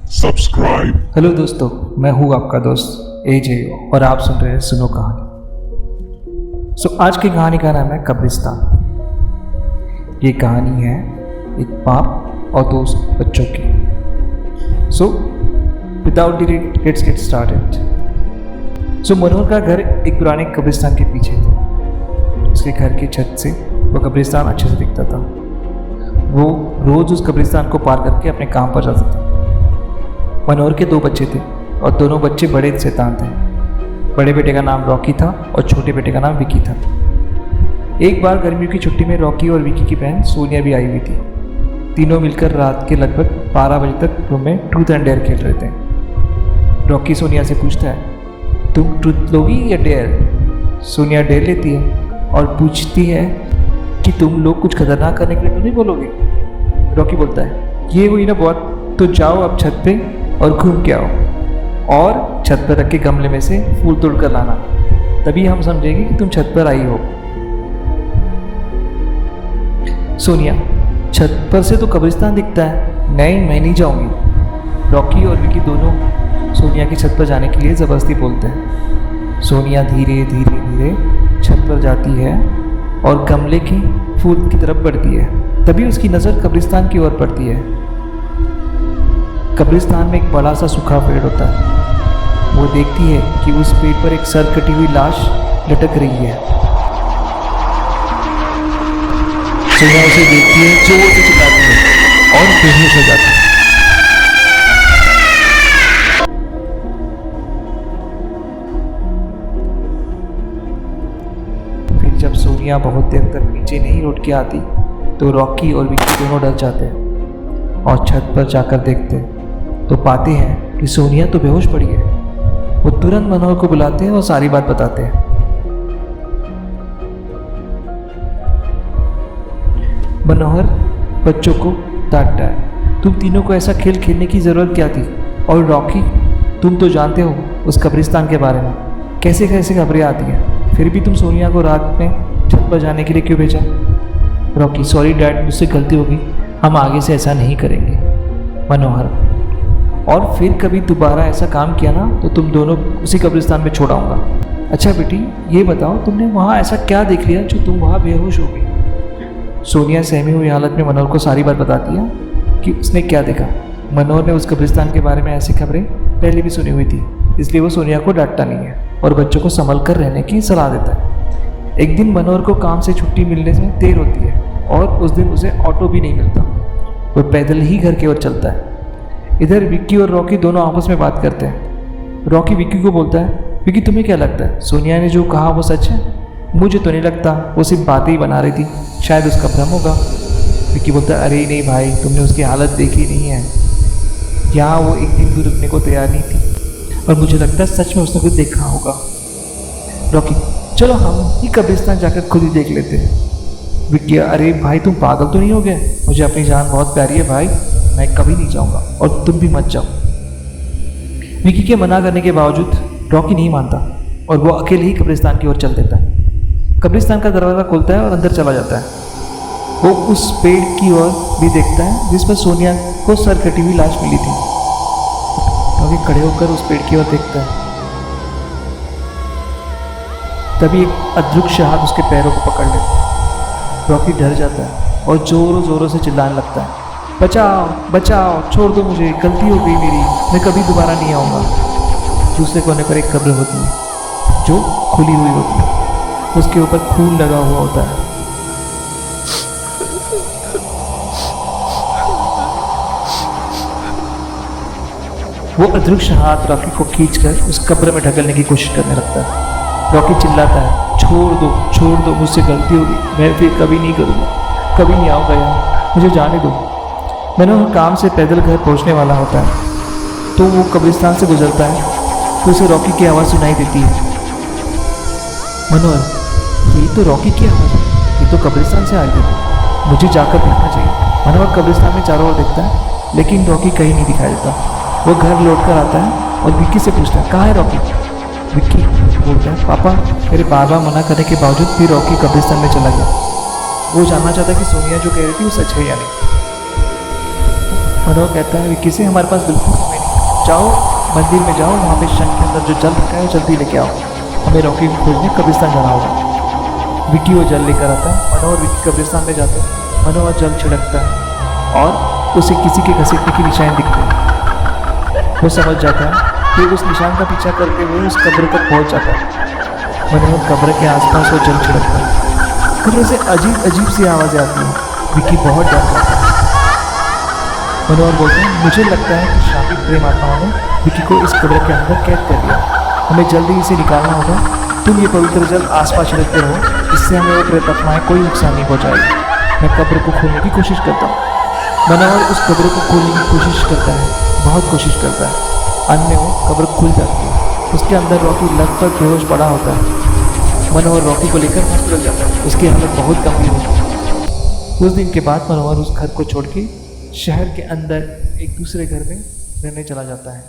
Subscribe. Hello दोस्तों, मैं हूँ आपका दोस्त एजे और आप सुन रहे हैं सुनो कहानी। आज की कहानी का नाम है कब्रिस्तान। ये कहानी है एक बाप और दो बच्चों की। Without delay let's get started. Manohar का घर एक पुराने कब्रिस्तान के पीछे था। उसके घर की छत से वो कब्रिस्तान अच्छे से दिखता था। वो रोज उस कब्रिस्तान को पार करके अपने काम पर जाता था। मनोहर के दो बच्चे थे और दोनों बच्चे बड़े शैतान थे। बड़े बेटे का नाम रॉकी था और छोटे बेटे का नाम विकी था। एक बार गर्मियों की छुट्टी में रॉकी और विकी की बहन सोनिया भी आई हुई थी। तीनों मिलकर रात के लगभग 12 बजे तक रूम में ट्रूथ एंड डेयर खेल रहे थे। रॉकी सोनिया से पूछता है, तुम ट्रूथ लोगी या डेयर? सोनिया डेयर लेती है और पूछती है कि तुम लोग कुछ खतरनाक करने के लिए तो नहीं बोलोगे? रॉकी बोलता है, ये हुई ना बहुत, तो जाओ अब छत पे और घूम के आओ और छत पर रख के गमले में से फूल तोड़ कर लाना, तभी हम समझेंगे कि तुम छत पर आई हो। सोनिया, छत पर से तो कब्रिस्तान दिखता है। नहीं, मैं नहीं जाऊंगी। रॉकी और विकी दोनों सोनिया की छत पर जाने के लिए ज़बरदस्ती बोलते हैं। सोनिया धीरे धीरे धीरे छत पर जाती है और गमले के फूल की तरफ बढ़ती है। तभी उसकी नज़र कब्रिस्तान की ओर पड़ती है। कब्रिस्तान में एक बड़ा सा सूखा पेड़ होता है। वो देखती है कि उस पेड़ पर एक सर कटी हुई लाश लटक रही है। सोनिया उसे देखती है, जोर से चिल्लाती है और बेहोश हो जाती है। फिर जब सोनिया बहुत देर तक नीचे नहीं लौट के आती तो रॉकी और विक्की दोनों डर जाते हैं और छत पर जाकर देखते हैं तो पाते हैं कि सोनिया तो बेहोश पड़ी है। वो तुरंत मनोहर को बुलाते हैं और सारी बात बताते हैं। मनोहर बच्चों को डांटता है, तुम तीनों को ऐसा खेल खेलने की ज़रूरत क्या थी? और रॉकी, तुम तो जानते हो उस कब्रिस्तान के बारे में, कैसे कैसे खबरें आती हैं, फिर भी तुम सोनिया को रात में छत पर जाने के लिए क्यों भेजा? रॉकी, सॉरी डैड, मुझसे गलती होगी, हम आगे से ऐसा नहीं करेंगे। मनोहर, और फिर कभी दोबारा ऐसा काम किया ना तो तुम दोनों उसी कब्रिस्तान में छोड़ाऊंगा। अच्छा बेटी, ये बताओ तुमने वहाँ ऐसा क्या देख लिया जो तुम वहाँ बेहोश हो गई? सोनिया सहमी हुई हालत में मनोहर को सारी बात बताती है कि उसने क्या देखा। मनोहर ने उस कब्रिस्तान के बारे में ऐसी खबरें पहले भी सुनी हुई थी, इसलिए वो सोनिया को डांटता नहीं है और बच्चों को संभल कर रहने की सलाह देता है। एक दिन मनोहर को काम से छुट्टी मिलने में देर होती है और उस दिन उसे ऑटो भी नहीं मिलता। वो पैदल ही घर की ओर चलता है। इधर विक्की और रॉकी दोनों आपस में बात करते हैं। रॉकी विक्की को बोलता है, विक्की तुम्हें क्या लगता है सोनिया ने जो कहा वो सच है? मुझे तो नहीं लगता, वो सिर्फ बातें ही बना रही थी, शायद उसका भ्रम होगा। विक्की बोलता है, अरे नहीं भाई, तुमने उसकी हालत देखी नहीं है। यहाँ वो एक दिन भी रुकने को तैयार नहीं थी और मुझे लगता है सच में उसने कुछ देखा होगा। रॉकी, चलो हम ही कब्रिस्तान जाकर खुद ही देख लेते हैं। विक्की, अरे भाई तुम पागल तो नहीं हो गए? मुझे अपनी जान बहुत प्यारी है भाई, मैं कभी नहीं जाऊंगा और तुम भी मत जाओ। विक्की के मना करने के बावजूद रॉकी नहीं मानता और वो अकेले ही कब्रिस्तान की ओर चल देता है। कब्रिस्तान का दरवाज़ा खोलता है और अंदर चला जाता है। वो उस पेड़ की ओर भी देखता है जिस पर सोनिया को सर कटी हुई लाश मिली थी। रॉकी खड़े होकर उस पेड़ की ओर देखता है। तभी एक अदृश्य हाथ उसके पैरों को पकड़ लेता है। रॉकी डर जाता है और जोरों जोरों से चिल्लाने लगता है, बचाओ बचाओ, छोड़ दो मुझे, गलती हो गई मेरी, मैं कभी दोबारा नहीं आऊँगा। दूसरे कोने पर एक कब्र होती है जो खुली हुई होती है, उसके ऊपर खून लगा हुआ होता है। वो अदृश्य हाथ रॉकी को खींचकर उस कब्र में ढकलने की कोशिश करने लगता है। रॉकी चिल्लाता है, छोड़ दो, मुझसे गलती होगी, मैं फिर कभी नहीं करूँगा, कभी नहीं आऊँगा यहाँ, मुझे जाने दो। मनोहर काम से पैदल घर पहुँचने वाला होता है तो वो कब्रिस्तान से गुजरता है तो उसे रॉकी की आवाज़ सुनाई देती है। मनोहर, ये तो रॉकी की आवाज़ है, ये तो कब्रिस्तान से आई थी, मुझे जाकर देखना चाहिए। मनोहर कब्रिस्तान में चारों ओर देखता है लेकिन रॉकी कहीं नहीं दिखाई देता। वो घर लौट कर आता है और विक्की से पूछता है, कहाँ है रॉकी? विक्की बोलता है, पापा मेरे बार बार मना करने के बावजूद भी रॉकी कब्रिस्तान में चला गया। वो जानना चाहता है कि सोनिया जो कह रही थी वो सच है या नहीं। मनोहर कहता है, विक्की से हमारे पास बिल्कुल समय नहीं जाओ मंदिर में जाओ, वहाँ पे शंख के अंदर जो जल रखा है जल्दी लेके आओ, हमें रॉकी को खोजने कब्रिस्तान जाना होगा। विकी वो जल लेकर आता है, मनोहर विकी कब्रिस्तान में जाते हैं। मनोहर जल छिड़कता है और उसे किसी के घसीटने की निशान दिखते हैं। वो समझ जाता है, फिर उस निशान का पीछा करते हुए उस कब्र तक पहुँच जाता है। मनोहर कब्र के आसपास वो जल छिड़कता है। कब्र से अजीब अजीब सी आवाज़ें आती हैं। विकी बहुत डर जाता है। मनोहर बोलते हैं, मुझे लगता है कि शापित प्रेम आत्माओं ने विकी को इस कब्र के अंदर कैद कर लिया, हमें जल्दी इसे निकालना होगा। तुम ये पवित्र जल आसपास छिड़कते रहो, इससे हमें वो प्रेत आत्माएं कोई नुकसान नहीं पहुँचाएगी। मैं कब्र को खोलने की कोशिश करता हूँ। मनोहर उस कब्र को खोलने की कोशिश करता है, बहुत कोशिश करता है। अंत में वो कब्र खुल जाती है। उसके अंदर रॉकी लगभग बेहोश पड़ा होता है। मनोहर रॉकी को लेकर हॉस्पिटल जाता है। उसकी हालत बहुत गंभीर होती है। कुछ दिन के बाद मनोहर उस घर को छोड़ के शहर के अंदर एक दूसरे घर में रहने चला जाता है।